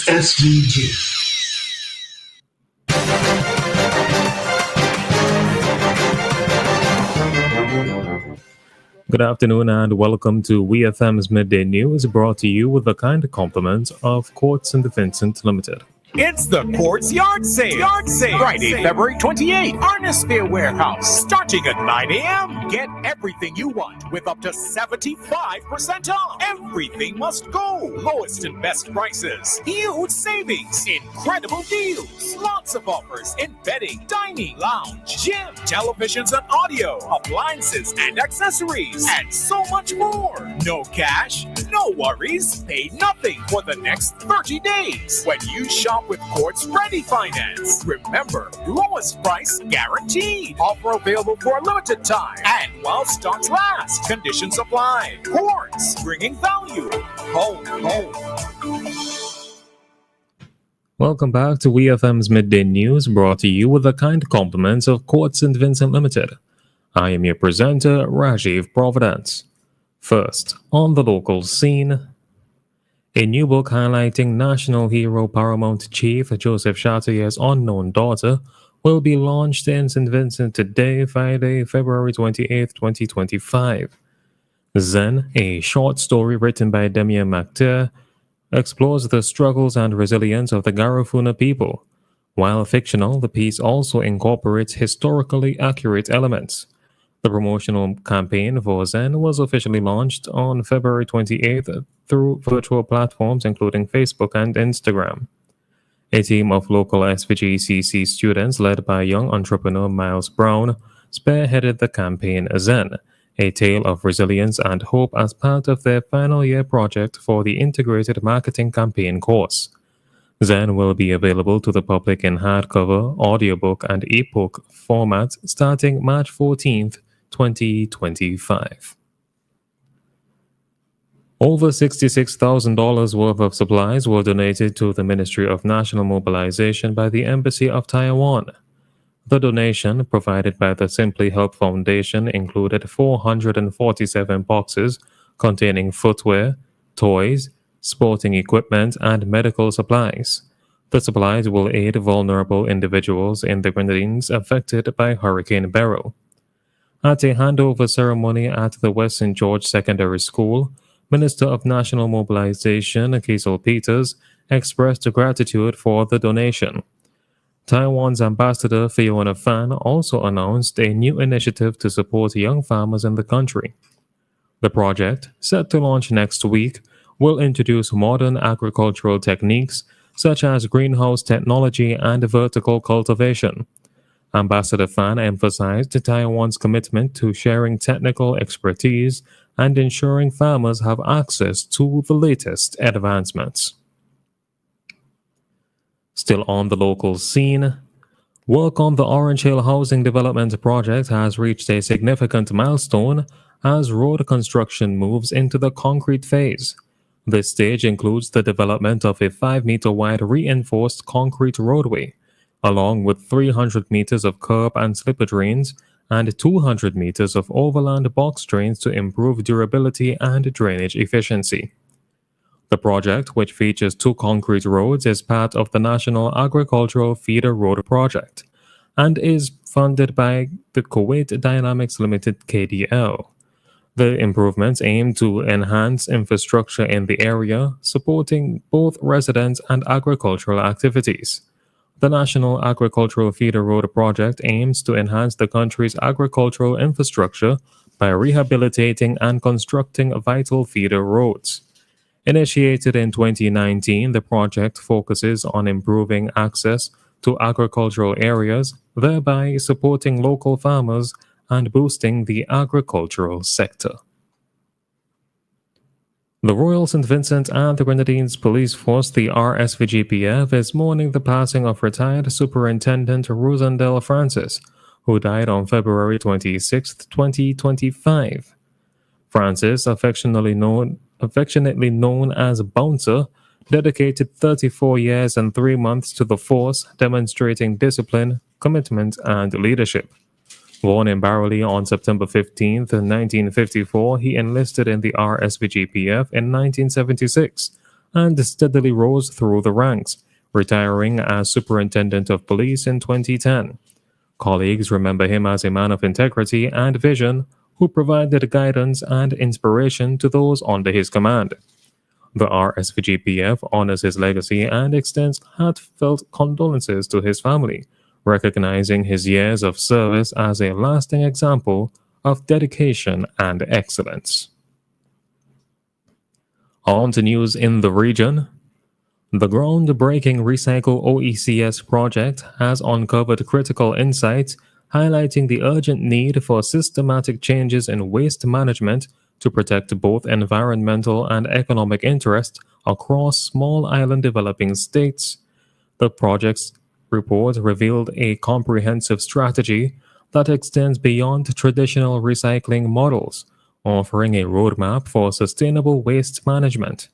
RSVG. Good afternoon and welcome to WeFM's Midday News, brought to you with the kind compliments of Courts and Vincent Limited. It's the Quartz Yard Sale. Friday, February 28th. Arnisphere Warehouse. Starting at 9 a.m. Get everything you want with up to 75% off. Everything must go. Lowest and best prices. Huge savings. Incredible deals. Lots of offers in bedding, dining, lounge, gym, televisions and audio, appliances and accessories, and so much more. No cash, no worries. Pay nothing for the next 30 days. When you shop with Quartz Ready Finance. Remember, lowest price guaranteed. Offer available for a limited time and while stocks last. Conditions apply. Quartz, bringing value home. Welcome back to WeFM's Midday News, brought to you with the kind compliments of Courts and Vincent Limited. I am your presenter, Rajiv Providence. First, on the local scene, a new book highlighting national hero Paramount Chief Joseph Chatterier's unknown daughter will be launched in St. Vincent today, Friday, February 28, 2025. Zen, a short story written by Demian McTeer, explores the struggles and resilience of the Garifuna people. While fictional, the piece also incorporates historically accurate elements. The promotional campaign for Zen was officially launched on February 28th through virtual platforms including Facebook and Instagram. A team of local SVGCC students led by young entrepreneur Miles Brown spearheaded the campaign Zen, a tale of resilience and hope as part of their final year project for the Integrated Marketing Campaign course. Zen will be available to the public in hardcover, audiobook, and ebook formats starting March 14th, 2025. Over $66,000 worth of supplies were donated to the Ministry of National Mobilization by the Embassy of Taiwan. The donation, provided by the Simply Help Foundation, included 447 boxes containing footwear, toys, sporting equipment, and medical supplies. The supplies will aid vulnerable individuals in the Grenadines affected by Hurricane Beryl. At a handover ceremony at the West St. George Secondary School, Minister of National Mobilization Kiesel Peters expressed gratitude for the donation. Taiwan's Ambassador Fiona Fan also announced a new initiative to support young farmers in the country. The project, set to launch next week, will introduce modern agricultural techniques such as greenhouse technology and vertical cultivation. Ambassador Fan emphasized Taiwan's commitment to sharing technical expertise and ensuring farmers have access to the latest advancements. Still on the local scene, work on the Orange Hill Housing Development Project has reached a significant milestone as road construction moves into the concrete phase. This stage includes the development of a 5-meter wide reinforced concrete roadway, along with 300 meters of curb and slipper drains and 200 meters of overland box drains to improve durability and drainage efficiency. The project, which features 2 concrete roads, is part of the National Agricultural Feeder Road Project and is funded by the Kuwait Dynamics Limited KDL. The improvements aim to enhance infrastructure in the area, supporting both residents and agricultural activities. The National Agricultural Feeder Road Project aims to enhance the country's agricultural infrastructure by rehabilitating and constructing vital feeder roads. Initiated in 2019, the project focuses on improving access to agricultural areas, thereby supporting local farmers and boosting the agricultural sector. The Royal St. Vincent and the Grenadines Police Force, the RSVGPF, is mourning the passing of retired Superintendent Rosendale Francis, who died on February 26, 2025. Francis, affectionately known as Bouncer, dedicated 34 years and 3 months to the force, demonstrating discipline, commitment, and leadership. Born in Barrowley on September 15, 1954, he enlisted in the RSVGPF in 1976 and steadily rose through the ranks, retiring as Superintendent of Police in 2010. Colleagues remember him as a man of integrity and vision who provided guidance and inspiration to those under his command. The RSVGPF honors his legacy and extends heartfelt condolences to his family, recognizing his years of service as a lasting example of dedication and excellence. On to news in the region. The groundbreaking Recycle OECS project has uncovered critical insights highlighting the urgent need for systematic changes in waste management to protect both environmental and economic interests across small island developing states. The project's report revealed a comprehensive strategy that extends beyond traditional recycling models, offering a roadmap for sustainable waste management.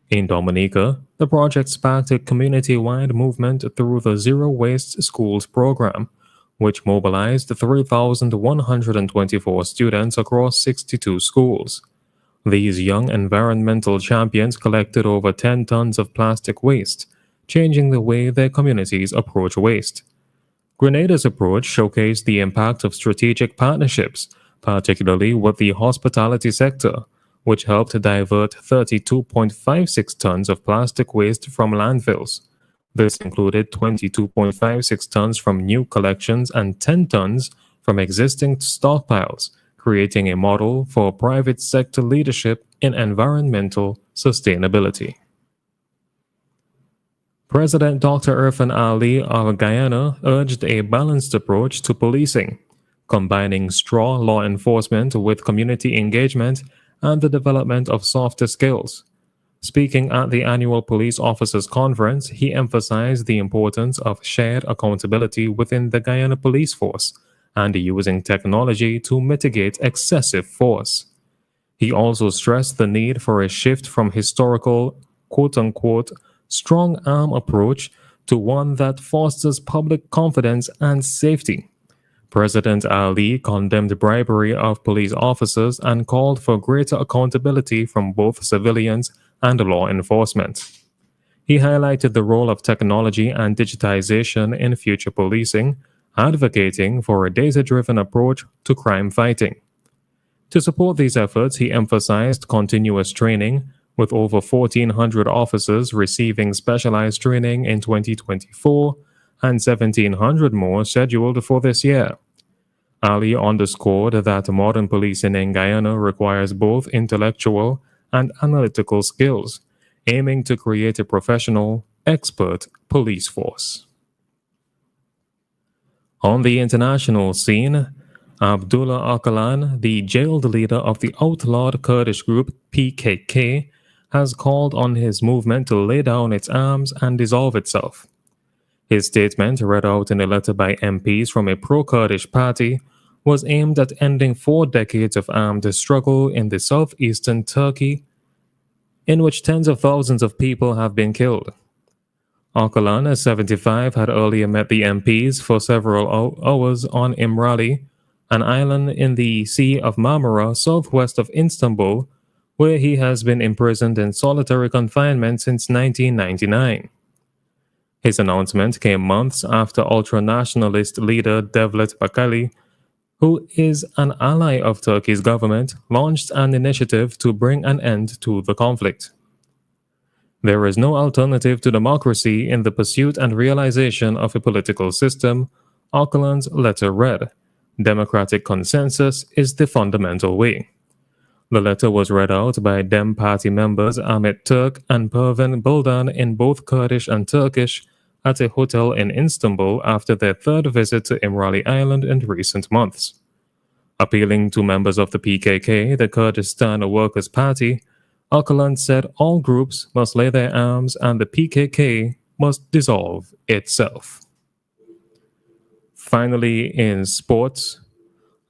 In Dominica, the project sparked a community-wide movement through the Zero Waste Schools program, which mobilized 3,124 students across 62 schools. These young environmental champions collected over 10 tons of plastic waste, changing the way their communities approach waste. Grenada's approach showcased the impact of strategic partnerships, particularly with the hospitality sector, which helped divert 32.56 tons of plastic waste from landfills. This included 22.56 tons from new collections and 10 tons from existing stockpiles, creating a model for private sector leadership in environmental sustainability. President Dr. Irfan Ali of Guyana urged a balanced approach to policing, combining strong law enforcement with community engagement and the development of softer skills. Speaking at the annual Police Officers Conference, he emphasized the importance of shared accountability within the Guyana Police Force and using technology to mitigate excessive force. He also stressed the need for a shift from historical, quote-unquote, strong arm approach to one that fosters public confidence and safety. President Ali condemned bribery of police officers and called for greater accountability from both civilians and law enforcement. He highlighted the role of technology and digitization in future policing, advocating for a data-driven approach to crime fighting. To support these efforts, he emphasized continuous training, with over 1,400 officers receiving specialized training in 2024 and 1,700 more scheduled for this year. Ali underscored that modern policing in Guyana requires both intellectual and analytical skills, aiming to create a professional, expert police force. On the international scene, Abdullah Öcalan, the jailed leader of the outlawed Kurdish group PKK, has called on his movement to lay down its arms and dissolve itself. His statement, read out in a letter by MPs from a pro-Kurdish party, was aimed at ending 4 decades of armed struggle in the southeastern Turkey, in which tens of thousands of people have been killed. Öcalan, 75, had earlier met the MPs for several hours on İmralı, an island in the Sea of Marmara southwest of Istanbul, where he has been imprisoned in solitary confinement since 1999. His announcement came months after ultra-nationalist leader Devlet Bahçeli, who is an ally of Turkey's government, launched an initiative to bring an end to the conflict. There is no alternative to democracy in the pursuit and realization of a political system, Öcalan's letter read. Democratic consensus is the fundamental way. The letter was read out by Dem Party members Ahmet Turk and Pervin Buldan in both Kurdish and Turkish at a hotel in Istanbul after their third visit to İmralı Island in recent months. Appealing to members of the PKK, the Kurdistan Workers' Party, Öcalan said all groups must lay their arms and the PKK must dissolve itself. Finally, in sports,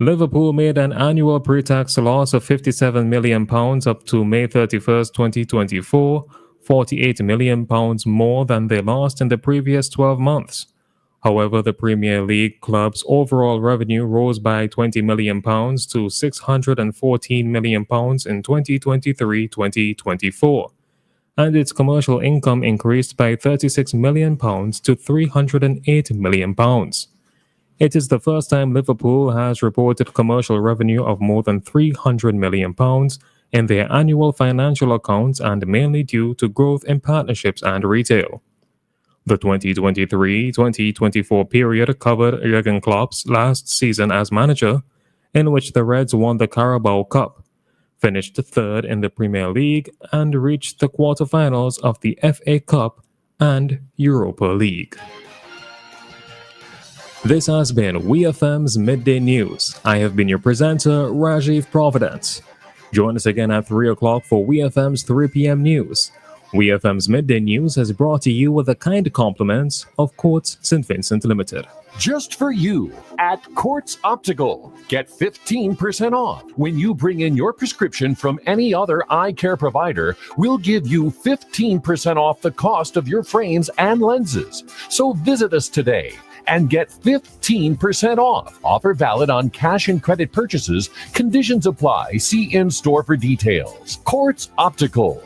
Liverpool made an annual pre-tax loss of £57 million up to May 31st, 2024, £48 million more than they lost in the previous 12 months. However, the Premier League club's overall revenue rose by £20 million to £614 million in 2023-2024, and its commercial income increased by £36 million to £308 million. It is the first time Liverpool has reported commercial revenue of more than £300 million in their annual financial accounts, and mainly due to growth in partnerships and retail. The 2023-2024 period covered Jurgen Klopp's last season as manager, in which the Reds won the Carabao Cup, finished third in the Premier League, and reached the quarter-finals of the FA Cup and Europa League. This has been WeFM's Midday News. I have been your presenter, Rajiv Providence. Join us again at 3 o'clock for WeFM's 3 p.m. news. WeFM's Midday News is brought to you with the kind compliments of Quartz St. Vincent Limited. Just for you, at Quartz Optical, get 15% off. When you bring in your prescription from any other eye care provider, we'll give you 15% off the cost of your frames and lenses. So visit us today and get 15% off. Offer valid on cash and credit purchases. Conditions apply. See in-store for details. Quartz Optical.